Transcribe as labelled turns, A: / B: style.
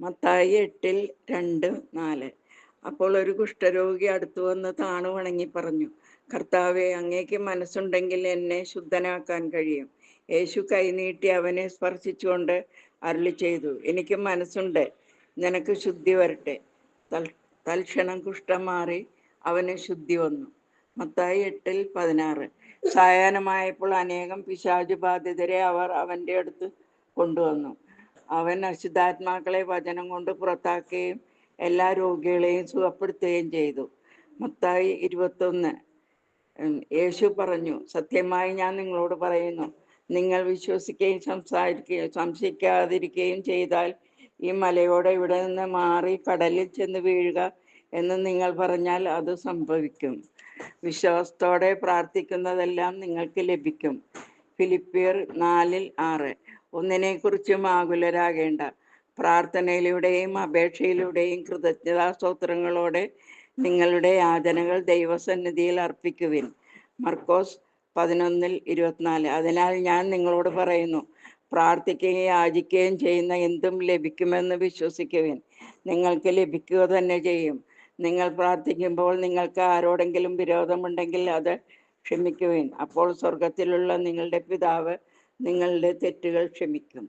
A: മത്തായി 8:2-4. അപ്പോൾ ഒരു കുഷ്ഠരോഗി അടുത്തു വന്ന് താണു വണങ്ങി പറഞ്ഞു, കർത്താവെ, അങ്ങേക്ക് മനസ്സുണ്ടെങ്കിൽ എന്നെ ശുദ്ധനാക്കാൻ കഴിയും. യേശു കൈനീട്ടി അവനെ സ്പർശിച്ചുകൊണ്ട് അരുളി ചെയ്തു, എനിക്ക് മനസ്സുണ്ട്, നിനക്ക് ശുദ്ധി വരട്ടെ. തൽക്ഷണം കുഷ്ഠം മാറി അവന് ശുദ്ധി വന്നു. മത്തായി 8:16. സായാഹ്നമായപ്പോൾ അനേകം പിശാചു ബാധിതരെ അവർ അവൻ്റെ അടുത്ത് കൊണ്ടുവന്നു. അവൻ അശുദ്ധാത്മാക്കളെ വചനം കൊണ്ട് പുറത്താക്കുകയും എല്ലാ രോഗികളെയും സുഖപ്പെടുത്തുകയും ചെയ്തു. മത്തായി 21. യേശു പറഞ്ഞു, സത്യമായി ഞാൻ നിങ്ങളോട് പറയുന്നു, നിങ്ങൾ വിശ്വസിക്കുകയും സംശയിക്കാതിരിക്കുകയും ചെയ്താൽ ഈ മലയോട് ഇവിടെ നിന്ന് മാറി കടലിൽ ചെന്ന് വീഴുക എന്ന് നിങ്ങൾ പറഞ്ഞാൽ അത് സംഭവിക്കും. വിശ്വാസത്തോടെ പ്രാർത്ഥിക്കുന്നതെല്ലാം നിങ്ങൾക്ക് ലഭിക്കും. ഫിലിപ്പിയർ 4:6. ഒന്നിനെക്കുറിച്ചും ആകുലരാകേണ്ട. പ്രാർത്ഥനയിലൂടെയും അപേക്ഷയിലൂടെയും കൃതജ്ഞതാസ്തോത്രങ്ങളോടെ നിങ്ങളുടെ യാചനകൾ ദൈവസന്നിധിയിൽ അർപ്പിക്കുവിൻ. മർക്കോസ് 11:24. അതിനാൽ ഞാൻ നിങ്ങളോട് പറയുന്നു, പ്രാർത്ഥിക്കുകയും യാചിക്കുകയും ചെയ്യുന്ന എന്തും ലഭിക്കുമെന്ന് വിശ്വസിക്കുവിൻ, നിങ്ങൾക്ക് ലഭിക്കുക തന്നെ ചെയ്യും. നിങ്ങൾ പ്രാർത്ഥിക്കുമ്പോൾ നിങ്ങൾക്ക് ആരോടെങ്കിലും വിരോധമുണ്ടെങ്കിൽ അത് ക്ഷമിക്കുവിൻ. അപ്പോൾ സ്വർഗത്തിലുള്ള നിങ്ങളുടെ പിതാവ് നിങ്ങളുടെ തെറ്റുകൾ ക്ഷമിക്കും.